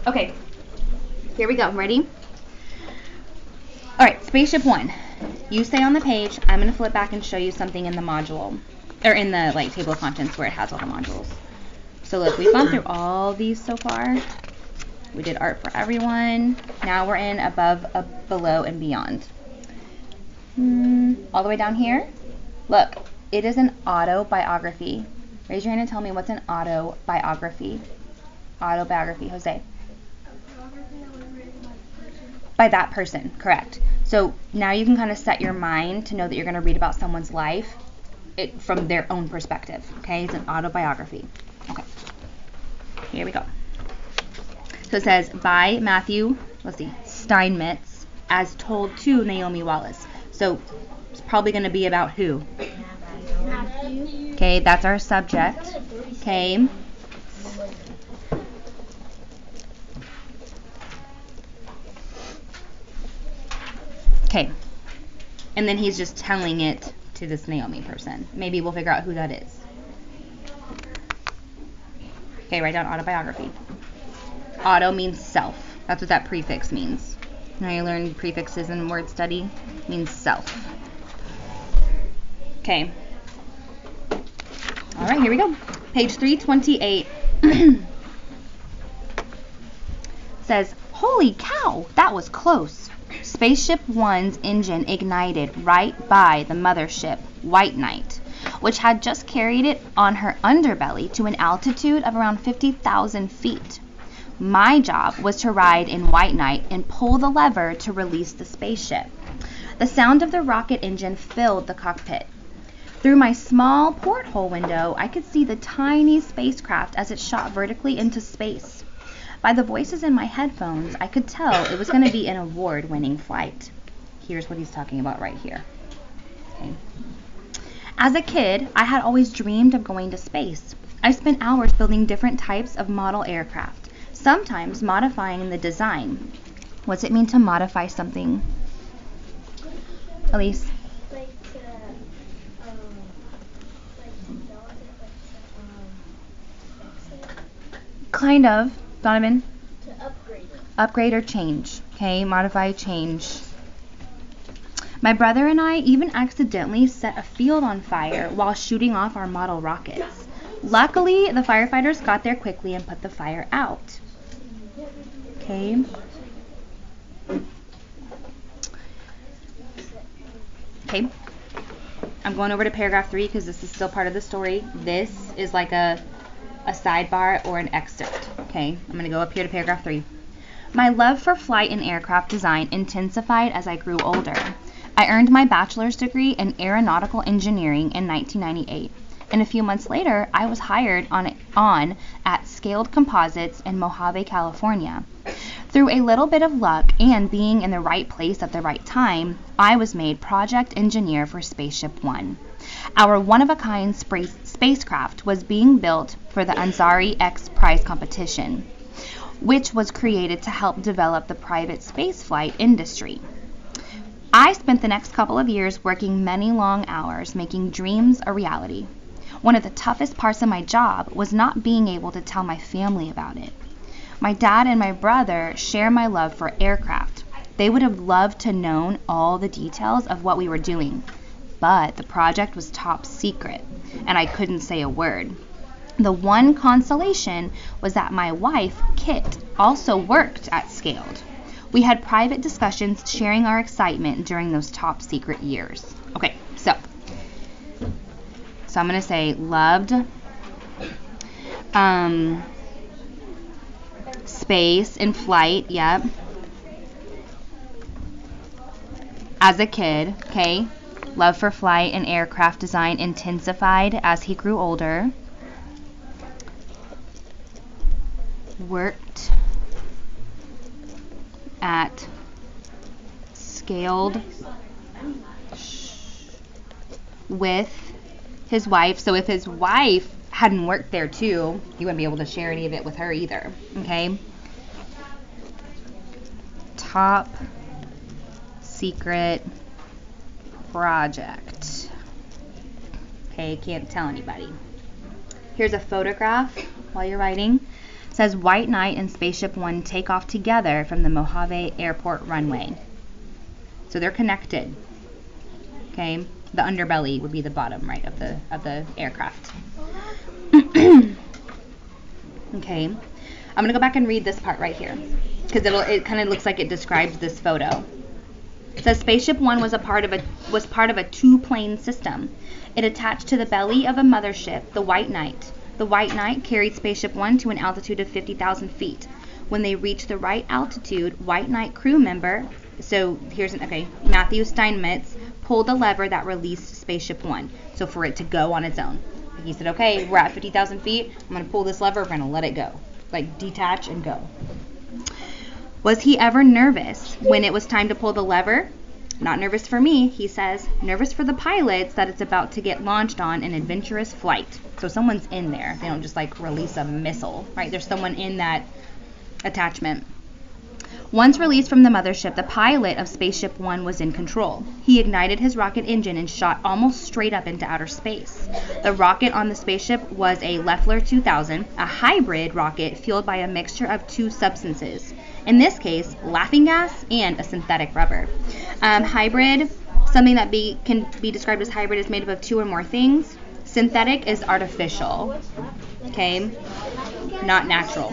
Okay, here we go. Ready? All right, Spaceship One. You stay on the page. I'm going to flip back and show you something in the module, or in the table of contents where it has all the modules. So look, we've gone through all these so far. We did art for everyone. Now we're in above, below, and beyond. All the way down here. Look, it is an autobiography. Raise your hand and tell me what's an autobiography. Autobiography, Jose. By that person, correct. So now you can kind of set your mind to know that you're going to read about someone's life from their own perspective. Okay, it's an autobiography. Okay, here we go. So it says by Matthew, Steinmetz, as told to Naomi Wallace. So it's probably going to be about who? Matthew. Okay, that's our subject. Okay. Okay, and then he's just telling it to this Naomi person. Maybe we'll figure out who that is. Okay, write down autobiography. Auto means self. That's what that prefix means. Now you learn prefixes in word study. It means self. Okay. All right, here we go. Page 328 says, holy cow, that was close. SpaceShipOne's engine ignited right by the mothership, White Knight, which had just carried it on her underbelly to an altitude of around 50,000 feet. My job was to ride in White Knight and pull the lever to release the spaceship. The sound of the rocket engine filled the cockpit. Through my small porthole window, I could see the tiny spacecraft as it shot vertically into space. By the voices in my headphones, I could tell it was going to be an award-winning flight. Here's what he's talking about right here. Okay. As a kid, I had always dreamed of going to space. I spent hours building different types of model aircraft, sometimes modifying the design. What's it mean to modify something? Elise? Kind of. Donovan? To upgrade it. Upgrade or change. Okay, modify, change. My brother and I even accidentally set a field on fire while shooting off our model rockets. Luckily, the firefighters got there quickly and put the fire out. Okay. Okay. I'm going over to paragraph 3 because this is still part of the story. This is like a sidebar or an excerpt. Okay, I'm going to go up here to paragraph 3. My love for flight and aircraft design intensified as I grew older. I earned my bachelor's degree in aeronautical engineering in 1998, and a few months later, I was hired on at Scaled Composites in Mojave, California. Through a little bit of luck and being in the right place at the right time, I was made project engineer for Spaceship One. Our one-of-a-kind spacecraft was being built for the Ansari X Prize competition, which was created to help develop the private spaceflight industry. I spent the next couple of years working many long hours, making dreams a reality. One of the toughest parts of my job was not being able to tell my family about it. My dad and my brother share my love for aircraft. They would have loved to know all the details of what we were doing, but the project was top secret, and I couldn't say a word. The one consolation was that my wife, Kit, also worked at Scaled. We had private discussions sharing our excitement during those top secret years. Okay, so I'm going to say loved, space and flight, yep. As a kid, okay. Love for flight and aircraft design intensified as he grew older. Worked at Scaled with his wife. So if his wife hadn't worked there too, he wouldn't be able to share any of it with her either. Okay. Top secret project. Okay, can't tell anybody. Here's a photograph while you're writing. It says White Knight and Spaceship One take off together from the Mojave Airport runway. So they're connected. Okay, the underbelly would be the bottom, right, of the aircraft. Okay, I'm gonna go back and read this part right here because it kind of looks like it describes this photo. It says Spaceship One was part of a two-plane system. It attached to the belly of a mothership, the White Knight. The White Knight carried Spaceship One to an altitude of 50,000 feet. When they reached the right altitude, White Knight crew member, Matthew Steinmetz, pulled the lever that released Spaceship One. So for it to go on its own. He said, okay, we're at 50,000 feet. I'm going to pull this lever. We're going to let it go. Like detach and go. Was he ever nervous when it was time to pull the lever? Not nervous for me, he says. Nervous for the pilots that it's about to get launched on an adventurous flight. So someone's in there. They don't just like release a missile, right? There's someone in that attachment. Once released from the mothership, the pilot of Spaceship One was in control. He ignited his rocket engine and shot almost straight up into outer space. The rocket on the spaceship was a Leffler 2000, a hybrid rocket fueled by a mixture of two substances. In this case, laughing gas and a synthetic rubber. Hybrid, something that can be described as hybrid, is made up of two or more things. Synthetic is artificial, okay, not natural.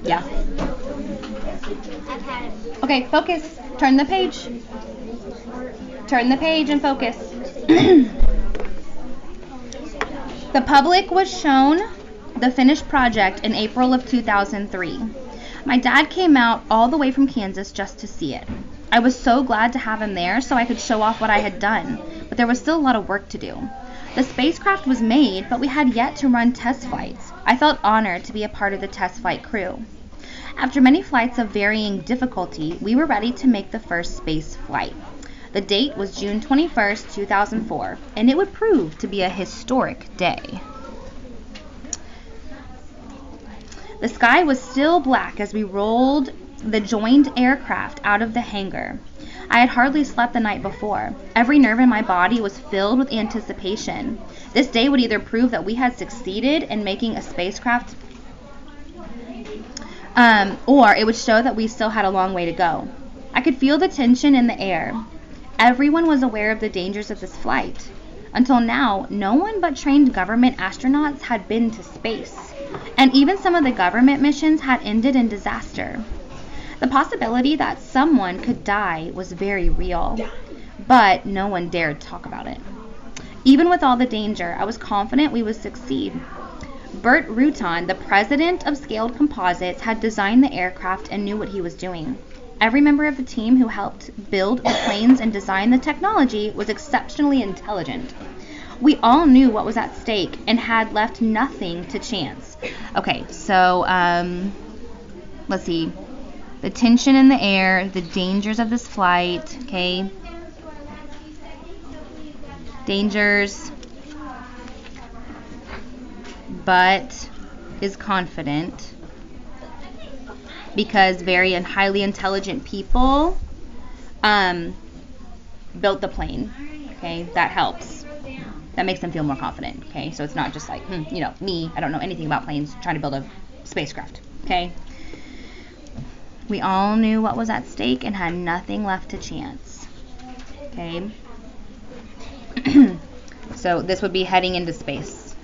Yeah. Okay, focus. Turn the page. Turn the page and focus. The public was shown the finished project in April of 2003. My dad came out all the way from Kansas just to see it. I was so glad to have him there so I could show off what I had done, but there was still a lot of work to do. The spacecraft was made, but we had yet to run test flights. I felt honored to be a part of the test flight crew. After many flights of varying difficulty, we were ready to make the first space flight. The date was June 21st, 2004, and it would prove to be a historic day. The sky was still black as we rolled the joined aircraft out of the hangar. I had hardly slept the night before. Every nerve in my body was filled with anticipation. This day would either prove that we had succeeded in making a spacecraft, or it would show that we still had a long way to go. I could feel the tension in the air. Everyone was aware of the dangers of this flight. Until now, no one but trained government astronauts had been to space, and even some of the government missions had ended in disaster. The possibility that someone could die was very real, but no one dared talk about it. Even with all the danger, I was confident we would succeed. Bert Rutan, the president of Scaled Composites, had designed the aircraft and knew what he was doing. Every member of the team who helped build the planes and design the technology was exceptionally intelligent. We all knew what was at stake and had left nothing to chance. Okay, so let's see. The tension in the air, the dangers of this flight, okay? Dangers, but is confident because very and highly intelligent people built the plane, okay? That helps. That makes them feel more confident, okay? So it's not just like, me, I don't know anything about planes, trying to build a spacecraft, okay? We all knew what was at stake and had nothing left to chance, okay? So this would be heading into space.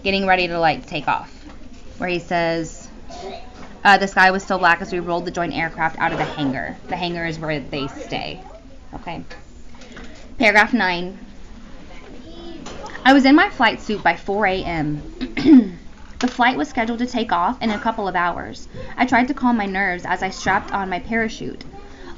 Getting ready to, take off. Where he says, the sky was still black as we rolled the joint aircraft out of the hangar. The hangar is where they stay, okay? Paragraph 9. I was in my flight suit by 4 a.m. The flight was scheduled to take off in a couple of hours. I tried to calm my nerves as I strapped on my parachute.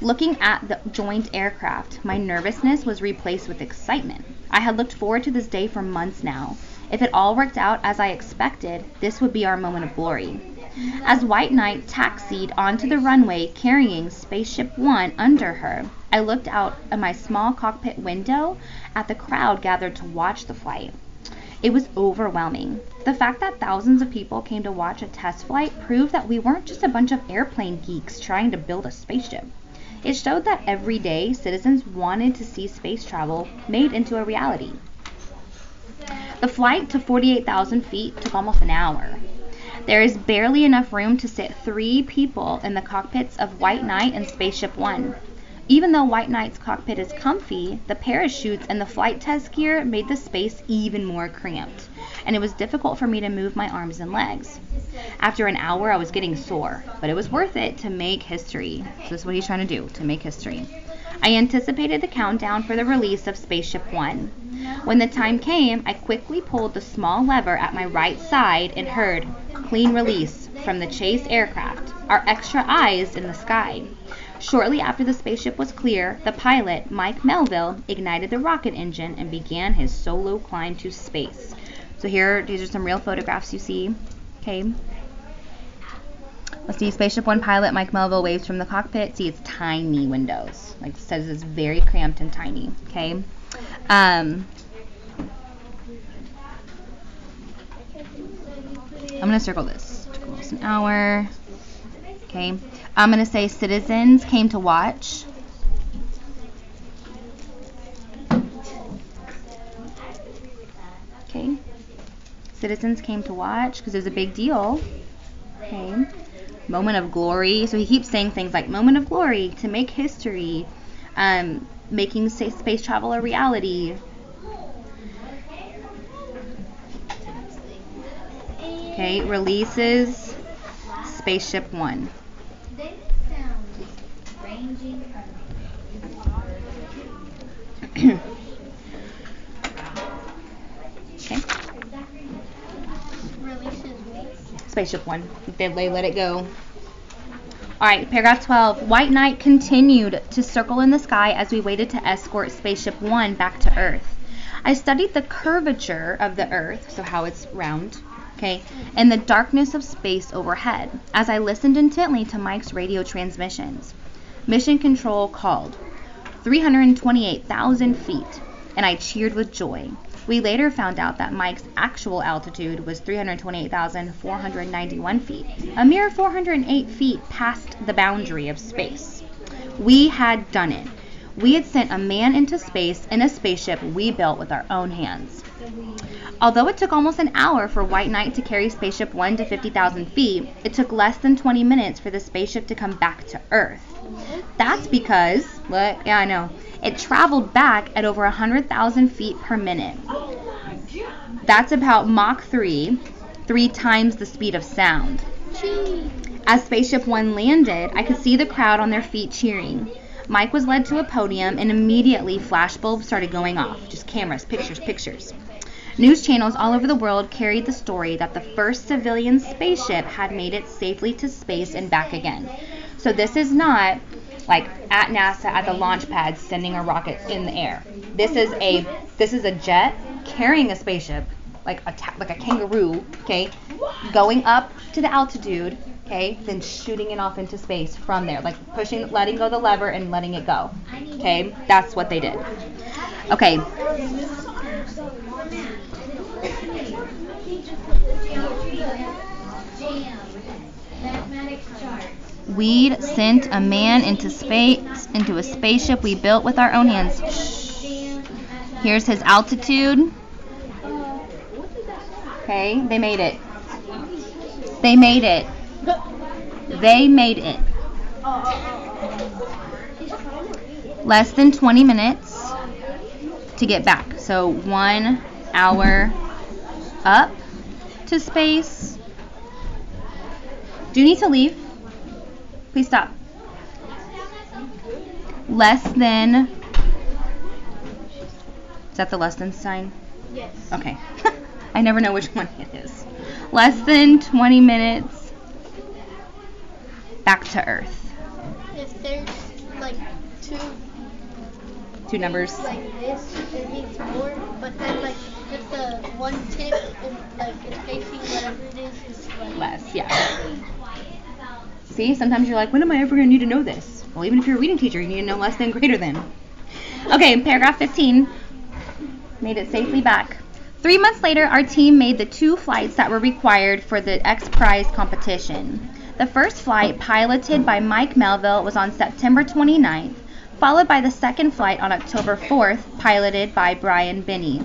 Looking at the joint aircraft, my nervousness was replaced with excitement. I had looked forward to this day for months now. If it all worked out as I expected, this would be our moment of glory. As White Knight taxied onto the runway carrying Spaceship One under her, I looked out of my small cockpit window at the crowd gathered to watch the flight. It was overwhelming. The fact that thousands of people came to watch a test flight proved that we weren't just a bunch of airplane geeks trying to build a spaceship. It showed that every day citizens wanted to see space travel made into a reality. The flight to 48,000 feet took almost an hour. There is barely enough room to sit 3 people in the cockpits of White Knight and SpaceShipOne. Even though White Knight's cockpit is comfy, the parachutes and the flight test gear made the space even more cramped, and it was difficult for me to move my arms and legs. After an hour, I was getting sore, but it was worth it to make history. So this is what he's trying to do, to make history. I anticipated the countdown for the release of SpaceShipOne. When the time came, I quickly pulled the small lever at my right side and heard "clean release" from the chase aircraft, our extra eyes in the sky. Shortly after the spaceship was clear, the pilot, Mike Melville, ignited the rocket engine and began his solo climb to space. So here, these are some real photographs you see. Okay. Let's see, SpaceShipOne pilot Mike Melville waves from the cockpit. See, it's tiny windows. Like it says, it's very cramped and tiny. Okay. I'm going to circle this. Took almost an hour. Okay. I'm going to say citizens came to watch. Okay. Citizens came to watch because it was a big deal. Okay. Moment of glory. So he keeps saying things like moment of glory, to make history, making space travel a reality. Okay, releases SpaceShipOne. Okay. SpaceShipOne. They let it go. Alright, paragraph 12. White Knight continued to circle in the sky as we waited to escort SpaceShipOne back to Earth. I studied the curvature of the Earth, so how it's round, okay, and the darkness of space overhead as I listened intently to Mike's radio transmissions. Mission Control called 328,000 feet, and I cheered with joy. We later found out that Mike's actual altitude was 328,491 feet, a mere 408 feet past the boundary of space. We had done it. We had sent a man into space in a spaceship we built with our own hands. Although it took almost an hour for White Knight to carry SpaceShipOne to 50,000 feet, it took less than 20 minutes for the spaceship to come back to Earth. That's because, look, yeah, I know, it traveled back at over 100,000 feet per minute. That's about Mach 3, 3 times the speed of sound. As SpaceShipOne landed, I could see the crowd on their feet cheering. Mike was led to a podium, and immediately flashbulbs started going off. Just cameras, pictures. News channels all over the world carried the story that the first civilian spaceship had made it safely to space and back again. So this is not like at NASA at the launch pad sending a rocket in the air. This is a jet carrying a spaceship like a kangaroo, okay, going up to the altitude, okay, then shooting it off into space from there, like letting go the lever and letting it go. Okay, that's what they did. Okay. We'd sent a man into space, into a spaceship we built with our own hands. Here's his altitude. Okay, they made it. Less than 20 minutes to get back. So 1 hour up to space. Do you need to leave? Please stop. Less than. Is that the less than sign? Yes. Okay. I never know which one it is. Less than 20 minutes back to Earth. If there's like two numbers like this, it means more. But then like if the one tip like is facing whatever it is like less. Yeah. See, sometimes you're like, when am I ever going to need to know this? Well, even if you're a reading teacher, you need to know less than greater than. Okay, paragraph 15. Made it safely back. 3 months later, our team made the 2 flights that were required for the X Prize competition. The first flight, piloted by Mike Melville, was on September 29th. followed by the second flight on October 4th, piloted by Brian Binney.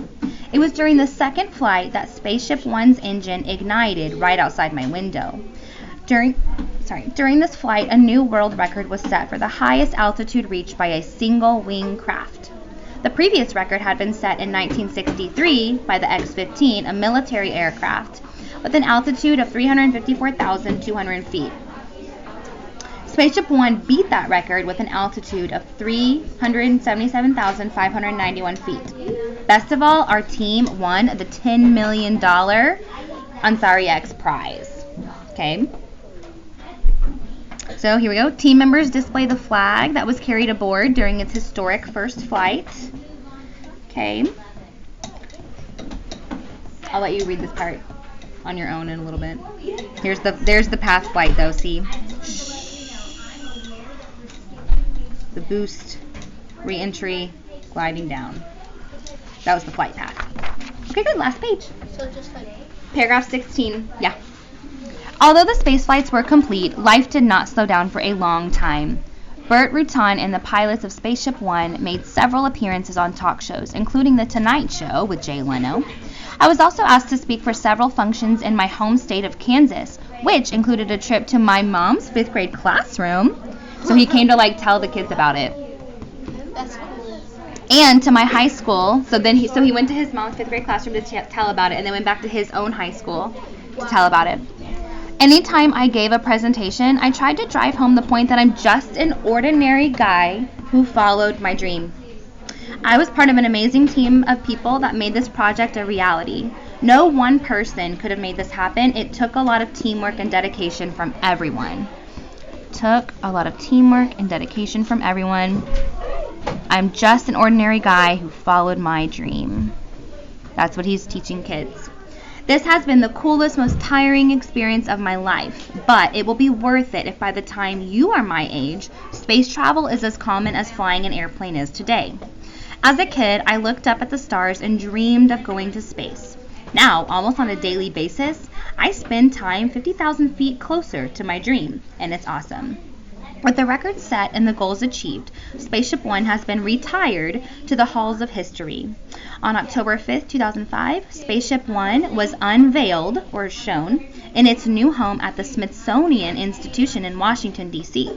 It was during the second flight that SpaceShipOne's engine ignited right outside my window. During this flight, a new world record was set for the highest altitude reached by a single-wing craft. The previous record had been set in 1963 by the X-15, a military aircraft, with an altitude of 354,200 feet. SpaceShipOne beat that record with an altitude of 377,591 feet. Best of all, our team won the $10 million Ansari X prize. Okay. So here we go. Team members display the flag that was carried aboard during its historic first flight. Okay. I'll let you read this part on your own in a little bit. There's the past flight though, see? The boost, re-entry, gliding down. That was the flight path. Okay, good. Last page. So just like Paragraph 16. Yeah. Although the space flights were complete, life did not slow down for a long time. Burt Rutan and the pilots of SpaceShipOne made several appearances on talk shows, including The Tonight Show with Jay Leno. I was also asked to speak for several functions in my home state of Kansas, which included a trip to my mom's 5th grade classroom. So he came to tell the kids about it. that's cool. And to my high school. So he went to his mom's 5th grade classroom to tell about it, and then went back to his own high school to tell about it. Anytime I gave a presentation, I tried to drive home the point that I'm just an ordinary guy who followed my dream. I was part of an amazing team of people that made this project a reality. No one person could have made this happen. It took a lot of teamwork and dedication from everyone. I'm just an ordinary guy who followed my dream. That's what he's teaching kids. This has been the coolest, most tiring experience of my life, but it will be worth it if by the time you are my age, space travel is as common as flying an airplane is today. As a kid, I looked up at the stars and dreamed of going to space. Now, almost on a daily basis, I spend time 50,000 feet closer to my dream, and it's awesome. With the record set and the goals achieved, SpaceShipOne has been retired to the halls of history. On October 5th, 2005, SpaceShipOne was unveiled, or shown, in its new home at the Smithsonian Institution in Washington, D.C.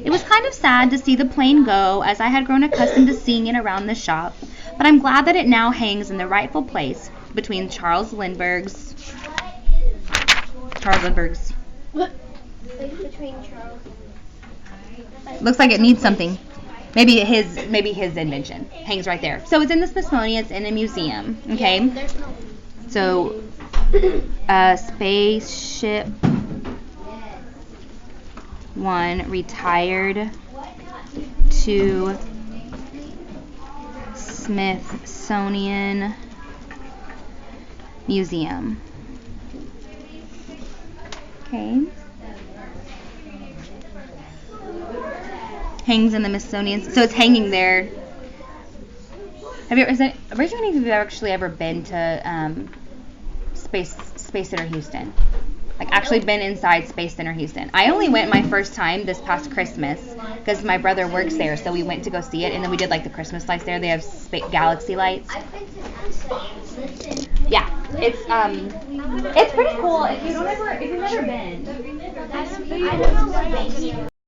It was kind of sad to see the plane go, as I had grown accustomed to seeing it around the shop, but I'm glad that it now hangs in the rightful place between Charles Lindbergh's. What? Between Charles. Looks like it needs something. Maybe his invention hangs right there. So it's in the Smithsonian. It's in a museum. Okay. There's no. So, SpaceShipOne retired to Smithsonian Museum. Okay. Hangs in the Smithsonian. So it's hanging there. Raise your hand if you've actually ever been to Space Center Houston. Actually been inside Space Center Houston. I only went my first time this past Christmas because my brother works there, so we went to go see it, and then we did the Christmas lights there. They have galaxy lights. Yeah, it's pretty cool. If you've never been.